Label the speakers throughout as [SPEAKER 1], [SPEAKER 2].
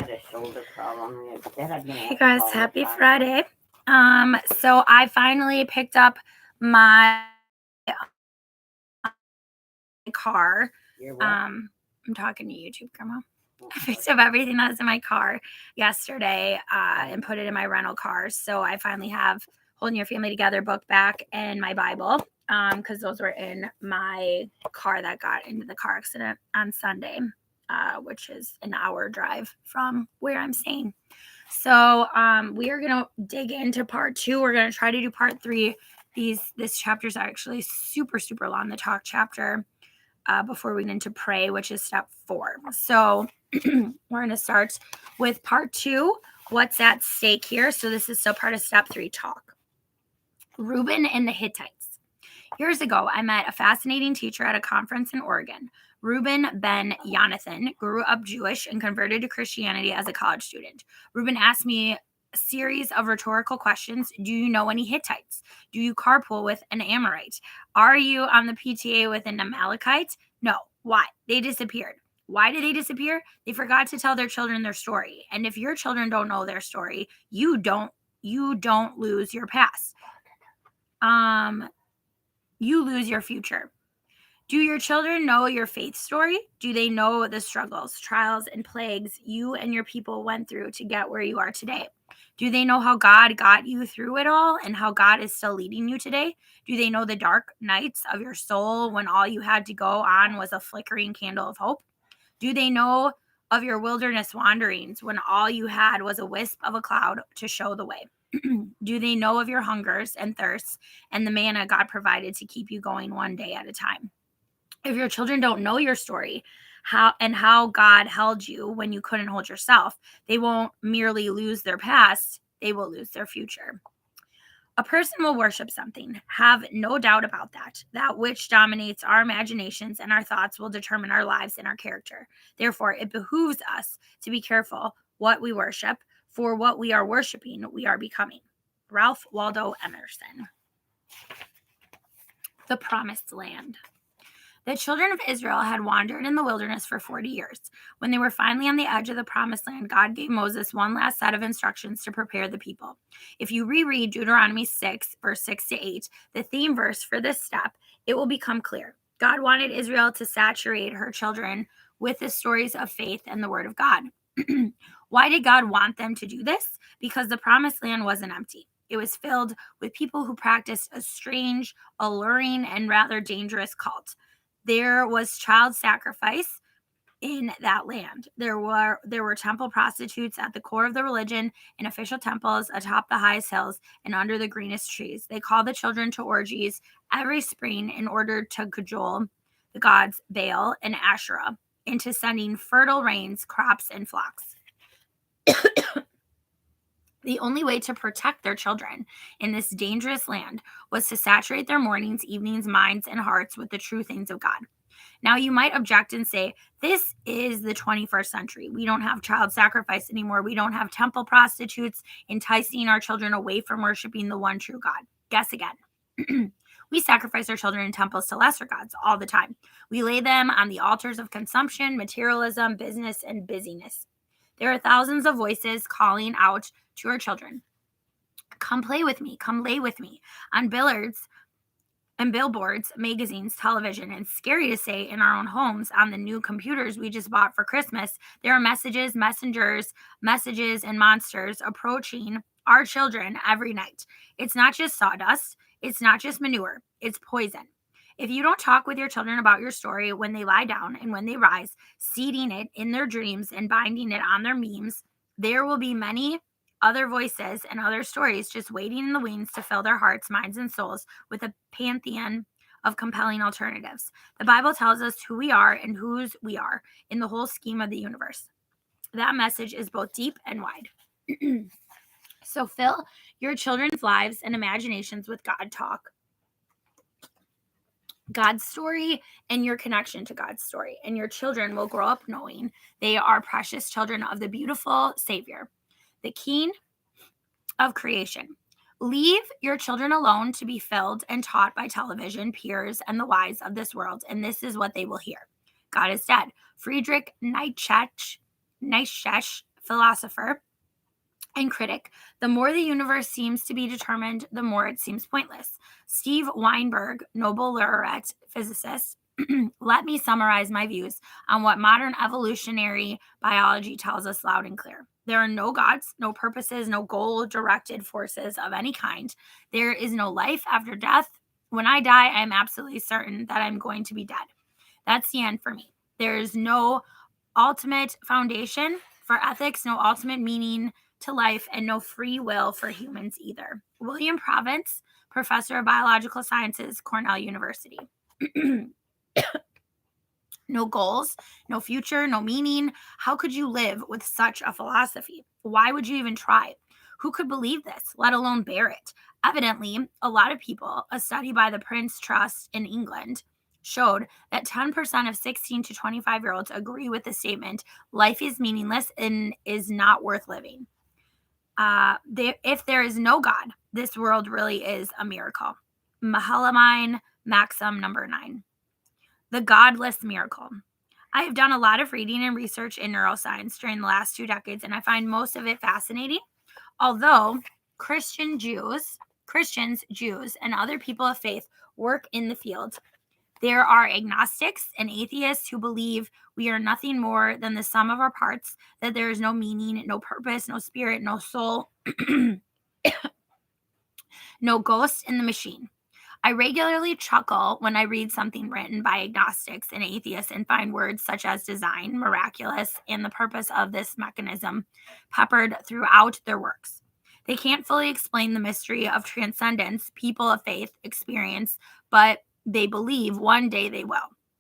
[SPEAKER 1] had a shoulder problem.
[SPEAKER 2] Hey guys, happy Friday. So I finally picked up my car. I'm talking to YouTube, Grandma. I picked up everything that was in my car yesterday and put it in my rental car. So I finally have Holding Your Family Together book back and my Bible because those were in my car that got into the car accident on Sunday, which is an hour drive from where I'm staying. So we are going to dig into part 2. We're going to try to do part 3. This chapter is actually super, super long, the talk chapter, before we get into pray, which is step 4. So we're going to start with part 2, what's at stake here. So this is still part of step 3, talk. Reuben and the Hittites. Years ago, I met a fascinating teacher at a conference in Oregon. Reuben Ben Jonathan grew up Jewish and converted to Christianity as a college student. Reuben asked me a series of rhetorical questions. Do you know any Hittites? Do you carpool with an Amorite? Are you on the PTA with an Amalekite? No. Why? They disappeared. Why did they disappear? They forgot to tell their children their story. And if your children don't know their story, you don't lose your past. You lose your future. Do your children know your faith story? Do they know the struggles, trials, and plagues you and your people went through to get where you are today? Do they know how God got you through it all and how God is still leading you today? Do they know the dark nights of your soul when all you had to go on was a flickering candle of hope? Do they know of your wilderness wanderings when all you had was a wisp of a cloud to show the way? Do they know of your hungers and thirsts and the manna God provided to keep you going one day at a time? If your children don't know your story, how God held you when you couldn't hold yourself, they won't merely lose their past, they will lose their future. A person will worship something. Have no doubt about that. That which dominates our imaginations and our thoughts will determine our lives and our character. Therefore, it behooves us to be careful what we worship, for what we are worshiping, we are becoming. Ralph Waldo Emerson. The Promised Land. The children of Israel had wandered in the wilderness for 40 years. When they were finally on the edge of the Promised Land, God gave Moses one last set of instructions to prepare the people. If you reread Deuteronomy 6, verse 6 to 8, the theme verse for this step, it will become clear. God wanted Israel to saturate her children with the stories of faith and the Word of God. Why did God want them to do this? Because the Promised Land wasn't empty. It was filled with people who practiced a strange, alluring, and rather dangerous cult. There was child sacrifice in that land. There were temple prostitutes at the core of the religion, in official temples atop the highest hills and under the greenest trees. They called the children to orgies every spring in order to cajole the gods Baal and Asherah into sending fertile rains, crops, and flocks. The only way to protect their children in this dangerous land was to saturate their mornings, evenings, minds, and hearts with the true things of God. Now, you might object and say, this is the 21st century. We don't have child sacrifice anymore. We don't have temple prostitutes enticing our children away from worshiping the one true God. Guess again. We sacrifice our children in temples to lesser gods all the time. We lay them on the altars of consumption, materialism, business, and busyness. There are thousands of voices calling out to our children. Come play with me. Come lay with me. On billiards and billboards, magazines, television, and scary to say, in our own homes, on the new computers we just bought for Christmas, there are messages, and monsters approaching our children every night. It's not just sawdust. It's not just manure. It's poison. If you don't talk with your children about your story when they lie down and when they rise, seeding it in their dreams and binding it on their memes, there will be many other voices and other stories just waiting in the wings to fill their hearts, minds, and souls with a pantheon of compelling alternatives. The Bible tells us who we are and whose we are in the whole scheme of the universe. That message is both deep and wide. So fill your children's lives and imaginations with God talk, God's story, and your connection to God's story. And your children will grow up knowing they are precious children of the beautiful Savior, the King of creation. Leave your children alone to be filled and taught by television, peers, and the wise of this world, and this is what they will hear. God is dead. Friedrich Nietzsche philosopher and critic, the more the universe seems to be determined, the more it seems pointless. Steve Weinberg, Nobel laureate physicist, let me summarize my views on what modern evolutionary biology tells us loud and clear. There are no gods, no purposes, no goal directed forces of any kind. There is no life after death. When I die, I am absolutely certain that I'm going to be dead. That's the end for me. There is no ultimate foundation for ethics, no ultimate meaning to life, and no free will for humans either. William Province, professor of biological sciences, Cornell University. No goals, no future, no meaning. How could you live with such a philosophy? Why would you even try? Who could believe this, let alone bear it? Evidently, a lot of people, a study by the Prince Trust in England showed that 10% of 16 to 25-year-olds agree with the statement, life is meaningless and is not worth living. If there is no God, this world really is a miracle. Melheim maxim number 9. The godless miracle. I have done a lot of reading and research in neuroscience during the last 2 decades, and I find most of it fascinating. Although Christians, Jews, and other people of faith work in the field, there are agnostics and atheists who believe we are nothing more than the sum of our parts, that there is no meaning, no purpose, no spirit, no soul, no ghost in the machine. I regularly chuckle when I read something written by agnostics and atheists and find words such as design, miraculous, and the purpose of this mechanism peppered throughout their works. They can't fully explain the mystery of transcendence people of faith experience, but they believe one day they will.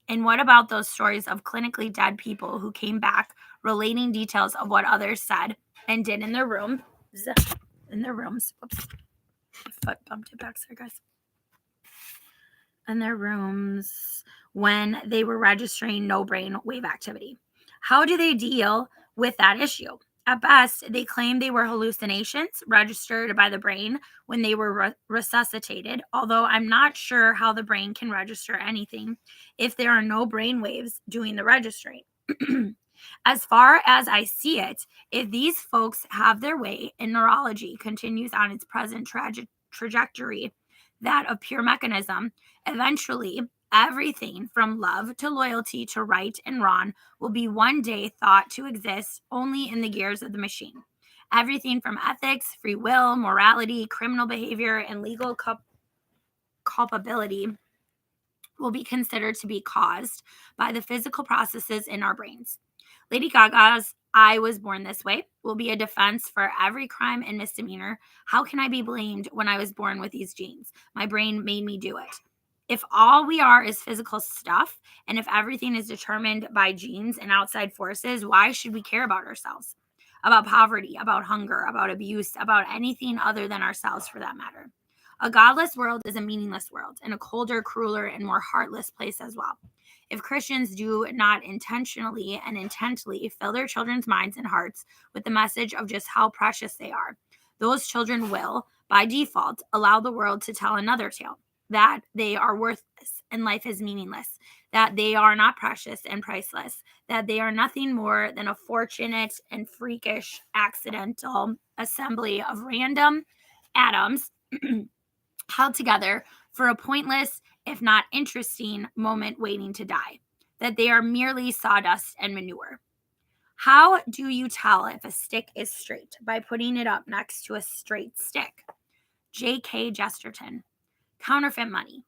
[SPEAKER 2] And what about those stories of clinically dead people who came back relating details of what others said and did in their rooms? Whoops. Foot bumped it back there, guys. In their rooms when they were registering no brain wave activity. How do they deal with that issue? At best, they claim they were hallucinations registered by the brain when they were resuscitated, although I'm not sure how the brain can register anything if there are no brain waves doing the registering. As far as I see it, if these folks have their way and neurology continues on its present trajectory, that of pure mechanism, eventually everything from love to loyalty to right and wrong will be one day thought to exist only in the gears of the machine. Everything from ethics, free will, morality, criminal behavior, and legal culpability will be considered to be caused by the physical processes in our brains. Lady Gaga's I Was Born This Way will be a defense for every crime and misdemeanor. How can I be blamed when I was born with these genes? My brain made me do it. If all we are is physical stuff, and if everything is determined by genes and outside forces, why should we care about ourselves? About poverty, about hunger, about abuse, about anything other than ourselves for that matter. A godless world is a meaningless world, and a colder, crueler, and more heartless place as well. If Christians do not intentionally and intently fill their children's minds and hearts with the message of just how precious they are, those children will, by default, allow the world to tell another tale, that they are worthless and life is meaningless, that they are not precious and priceless, that they are nothing more than a fortunate and freakish accidental assembly of random atoms held together for a pointless, if not interesting, moment waiting to die, that they are merely sawdust and manure. How do you tell if a stick is straight? By putting it up next to a straight stick. J.K. Jesterton. Counterfeit money.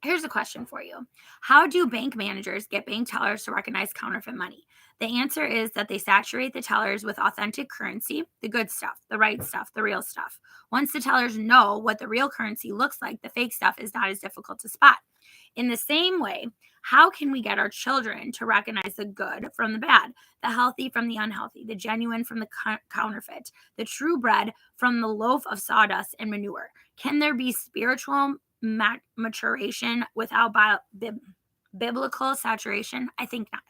[SPEAKER 2] Here's a question for you. How do bank managers get bank tellers to recognize counterfeit money? The answer is that they saturate the tellers with authentic currency, the good stuff, the right stuff, the real stuff. Once the tellers know what the real currency looks like, the fake stuff is not as difficult to spot. In the same way, how can we get our children to recognize the good from the bad, the healthy from the unhealthy, the genuine from the counterfeit, the true bread from the loaf of sawdust and manure? Can there be spiritual maturation without biblical saturation? I think not.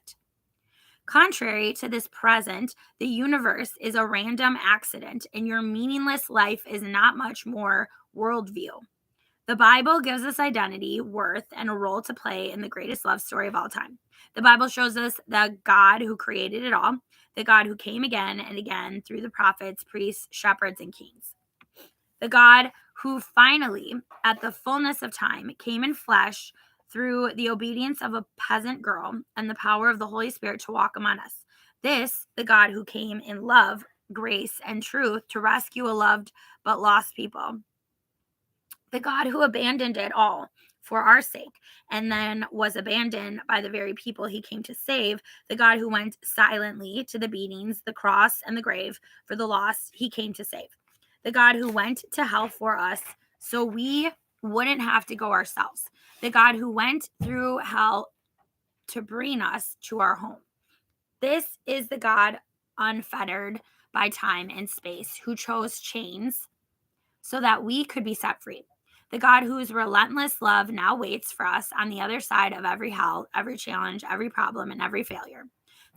[SPEAKER 2] Contrary to this present, the universe is a random accident, and your meaningless life is not much more worldview. The Bible gives us identity, worth, and a role to play in the greatest love story of all time. The Bible shows us the God who created it all, the God who came again and again through the prophets, priests, shepherds, and kings. The God who finally, at the fullness of time, came in flesh through the obedience of a peasant girl and the power of the Holy Spirit to walk among us. This, the God who came in love, grace, and truth to rescue a loved but lost people. The God who abandoned it all for our sake and then was abandoned by the very people he came to save. The God who went silently to the beatings, the cross, and the grave for the lost he came to save. The God who went to hell for us so we wouldn't have to go ourselves. The God who went through hell to bring us to our home. This is the God unfettered by time and space, who chose chains so that we could be set free. The God whose relentless love now waits for us on the other side of every hell, every challenge, every problem, and every failure.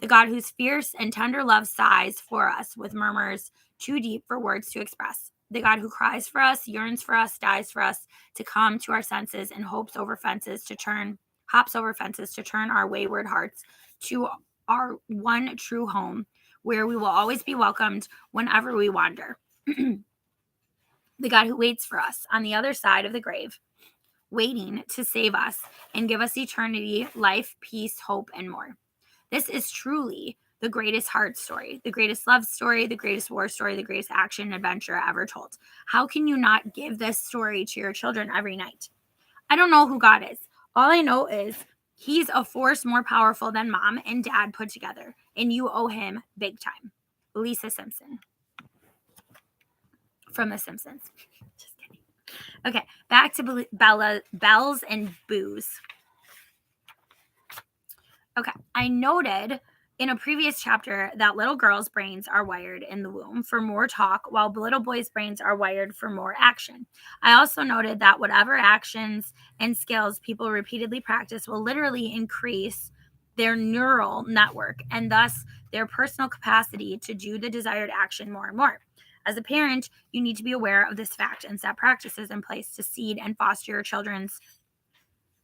[SPEAKER 2] The God whose fierce and tender love sighs for us with murmurs too deep for words to express. The God who cries for us, yearns for us, dies for us, to come to our senses and hops over fences to turn our wayward hearts to our one true home, where we will always be welcomed whenever we wander. The God who waits for us on the other side of the grave, waiting to save us and give us eternity, life, peace, hope, and more. This is truly the greatest heart story, the greatest love story, the greatest war story, the greatest action adventure ever told. How can you not give this story to your children every night? I don't know who God is. All I know is he's a force more powerful than mom and dad put together, and you owe him big time. Lisa Simpson from The Simpsons. Just kidding. Okay, back to bells and booze. Okay, I noted in a previous chapter that little girls' brains are wired in the womb for more talk, while little boys' brains are wired for more action. I also noted that whatever actions and skills people repeatedly practice will literally increase their neural network and thus their personal capacity to do the desired action more and more. As a parent, you need to be aware of this fact and set practices in place to seed and foster your children's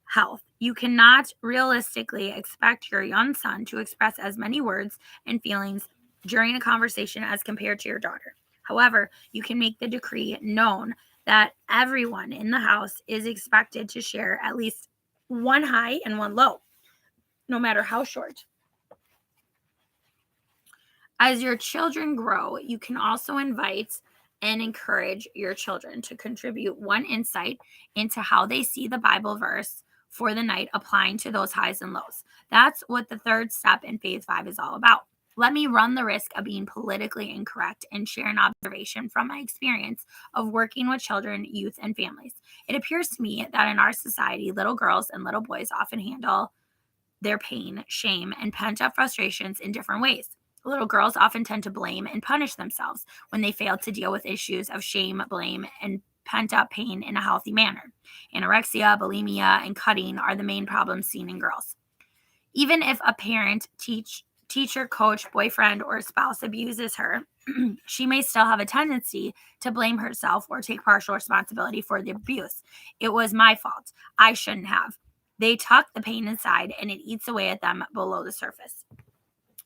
[SPEAKER 2] health. You cannot realistically expect your young son to express as many words and feelings during a conversation as compared to your daughter. However, you can make the decree known that everyone in the house is expected to share at least one high and one low, no matter how short. As your children grow, you can also invite and encourage your children to contribute one insight into how they see the Bible verse for the night, applying to those highs and lows. That's what the third step in Phase 5 is all about. Let me run the risk of being politically incorrect and share an observation from my experience of working with children, youth, and families. It appears to me that in our society, little girls and little boys often handle their pain, shame, and pent-up frustrations in different ways. Little girls often tend to blame and punish themselves when they fail to deal with issues of shame, blame, and pent-up pain in a healthy manner. Anorexia, bulimia, and cutting are the main problems seen in girls. Even if a parent, teacher, coach, boyfriend, or spouse abuses her, she may still have a tendency to blame herself or take partial responsibility for the abuse. It was my fault. I shouldn't have. They tuck the pain inside and it eats away at them below the surface.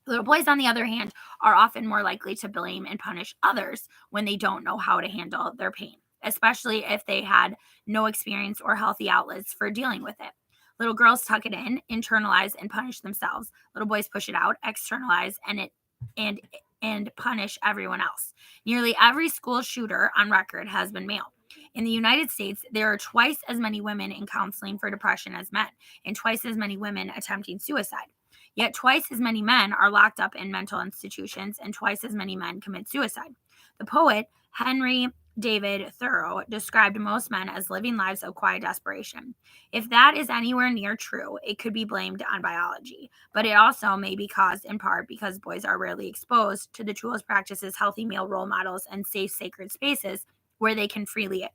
[SPEAKER 2] Little boys, on the other hand, are often more likely to blame and punish others when they don't know how to handle their pain, especially if they had no experience or healthy outlets for dealing with it. Little girls tuck it in, internalize, and punish themselves. Little boys push it out, externalize, and punish everyone else. Nearly every school shooter on record has been male. In the United States, there are twice as many women in counseling for depression as men, and twice as many women attempting suicide. Yet twice as many men are locked up in mental institutions, and twice as many men commit suicide. The poet Henry David Thoreau described most men as living lives of quiet desperation. If that is anywhere near true, it could be blamed on biology, but it also may be caused in part because boys are rarely exposed to the tools, practices, healthy male role models, and safe, sacred spaces where they can freely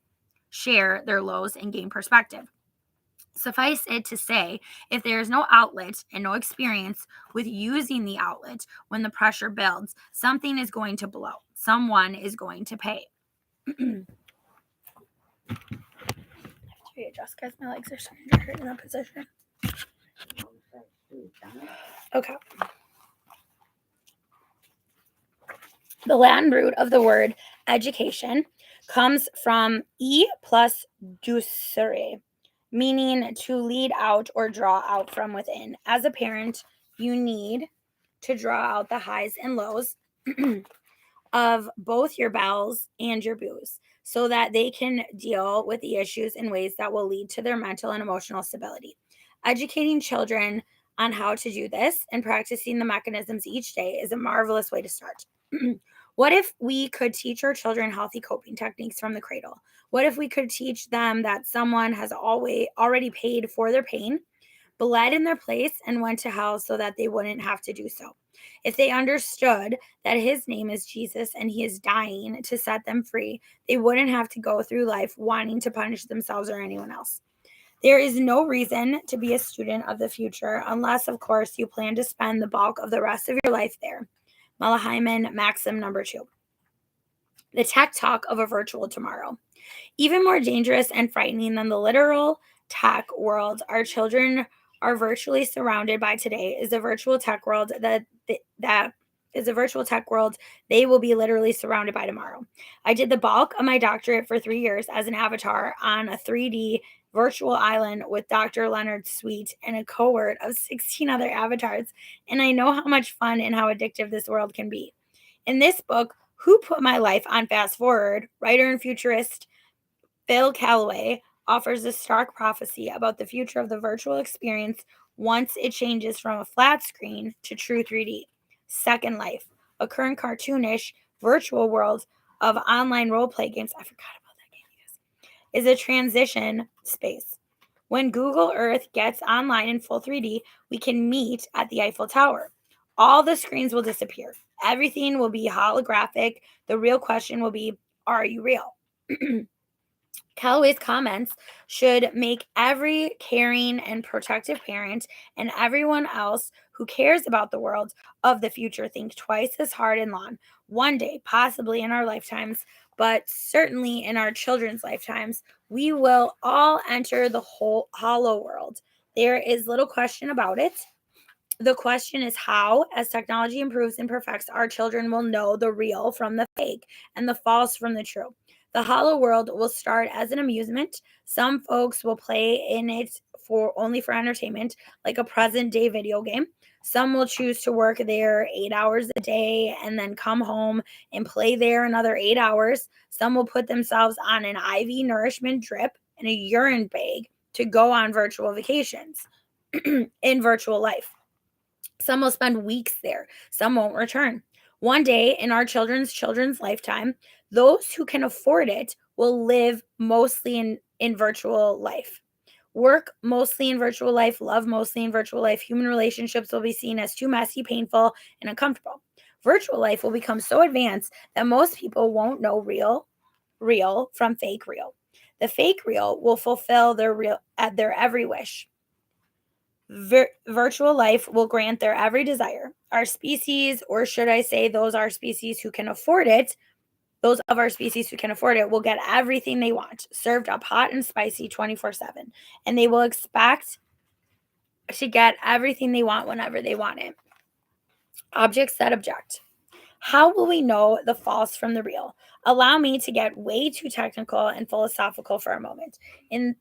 [SPEAKER 2] share their lows and gain perspective. Suffice it to say, if there is no outlet and no experience with using the outlet when the pressure builds, something is going to blow. Someone is going to pay. I have to readjust because my legs are starting to hurt in that position. Okay. The Latin root of the word education comes from e plus ducere, meaning to lead out or draw out from within. As a parent, you need to draw out the highs and lows of both your bells and your boos so that they can deal with the issues in ways that will lead to their mental and emotional stability. Educating children on how to do this and practicing the mechanisms each day is a marvelous way to start. What if we could teach our children healthy coping techniques from the cradle? What if we could teach them that someone has already paid for their pain, bled in their place, and went to hell so that they wouldn't have to do so? If they understood that his name is Jesus and he is dying to set them free, they wouldn't have to go through life wanting to punish themselves or anyone else. There is no reason to be a student of the future unless, of course, you plan to spend the bulk of the rest of your life there. Melheim maxim number 2. The tech talk of a virtual tomorrow. Even more dangerous and frightening than the literal tech world our children are virtually surrounded by today is a virtual tech world that is a virtual tech world they will be literally surrounded by tomorrow. I did the bulk of my doctorate for 3 years as an avatar on a 3D virtual island with Dr. Leonard Sweet and a cohort of 16 other avatars, and I know how much fun and how addictive this world can be. In this book, Who Put My Life on Fast Forward, writer and futurist Phil Callaway offers a stark prophecy about the future of the virtual experience once it changes from a flat screen to true 3D. Second Life, a current cartoonish virtual world of online role-play games. I forgot about that game, you guys. Is a transition space. When Google Earth gets online in full 3D, we can meet at the Eiffel Tower. All the screens will disappear. Everything will be holographic. The real question will be, are you real? Callaway's comments should make every caring and protective parent and everyone else who cares about the world of the future think twice as hard and long. One day, possibly in our lifetimes, but certainly in our children's lifetimes, we will all enter the whole hollow world. There is little question about it. The question is how, as technology improves and perfects, our children will know the real from the fake and the false from the true. The hollow world will start as an amusement. Some folks will play in it for only for entertainment, like a present day video game. Some will choose to work there 8 hours a day and then come home and play there another 8 hours. Some will put themselves on an IV nourishment drip and a urine bag to go on virtual vacations in virtual life. Some will spend weeks there. Some won't return. One day in our children's lifetime, those who can afford it will live mostly in virtual life. Work mostly in virtual life, love mostly in virtual life. Human relationships will be seen as too messy, painful, and uncomfortable. Virtual life will become so advanced that most people won't know real from fake real. The fake real will fulfill their every wish. Virtual life will grant their every desire. Our species, or should I say, those our species who can afford it, those of our species who can afford it, will get everything they want, served up hot and spicy 24/7. And they will expect to get everything they want whenever they want it. Objects that object. How will we know the false from the real? Allow me to get way too technical and philosophical for a moment. In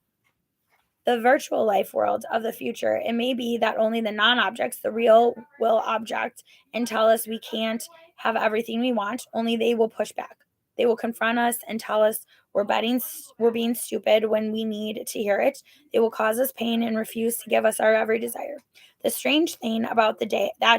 [SPEAKER 2] the virtual life world of the future, it may be that only the non objects, the real, will object and tell us we can't have everything we want. Only they will push back. They will confront us and tell us we're being stupid when we need to hear it. They will cause us pain and refuse to give us our every desire. The strange thing about that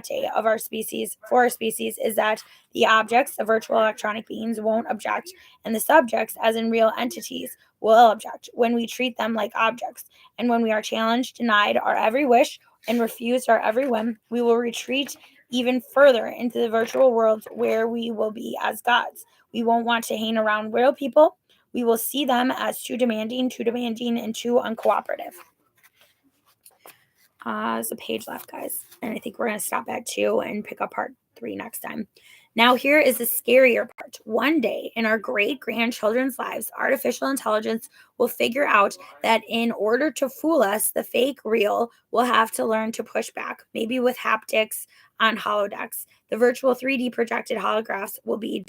[SPEAKER 2] day of our species, for our species, is that the objects, the virtual electronic beings, won't object, and the subjects, as in real entities, will object when we treat them like objects. And when we are challenged, denied our every wish, and refused our every whim, we will retreat even further into the virtual world where we will be as gods. We won't want to hang around real people. We will see them as too demanding, and too uncooperative. There's a page left, guys. And I think we're going to stop at 2 and pick up part 3 next time. Now, here is the scarier part. One day in our great grandchildren's lives, artificial intelligence will figure out that in order to fool us, the fake real will have to learn to push back, maybe with haptics, on holodecks. The virtual 3D projected holographs will be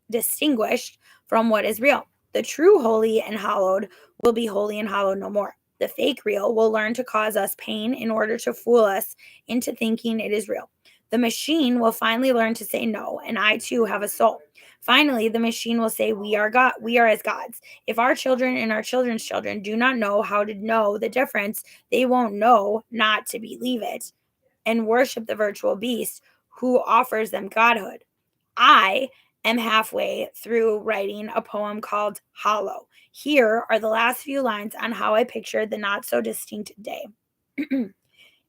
[SPEAKER 2] distinguished from what is real. The true holy and hallowed will be holy and hallowed no more. The fake real will learn to cause us pain in order to fool us into thinking it is real. The machine will finally learn to say no, and I too have a soul. Finally, the machine will say, we are God, we are as gods. If our children and our children's children do not know how to know the difference, they won't know not to believe it and worship the virtual beast who offers them godhood. I am halfway through writing a poem called Hollow. Here are the last few lines on how I pictured the not so distinct day.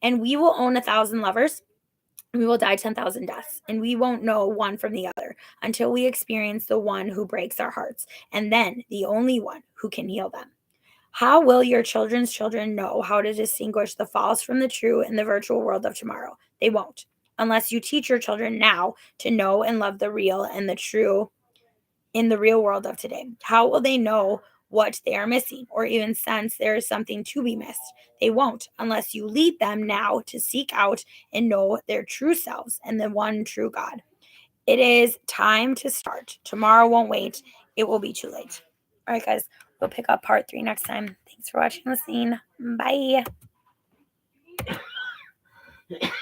[SPEAKER 2] And we will own 1,000 lovers. We will die 10,000 deaths, and we won't know one from the other until we experience the one who breaks our hearts, and then the only one who can heal them. How will your children's children know how to distinguish the false from the true in the virtual world of tomorrow? They won't, unless you teach your children now to know and love the real and the true in the real world of today. How will they know what they are missing or even sense there is something to be missed? They won't unless you lead them now to seek out and know their true selves and the one true God. It is time to start. Tomorrow won't wait. It will be too late. All right, guys, we'll pick up part 3 next time. Thanks for watching and listening. Bye.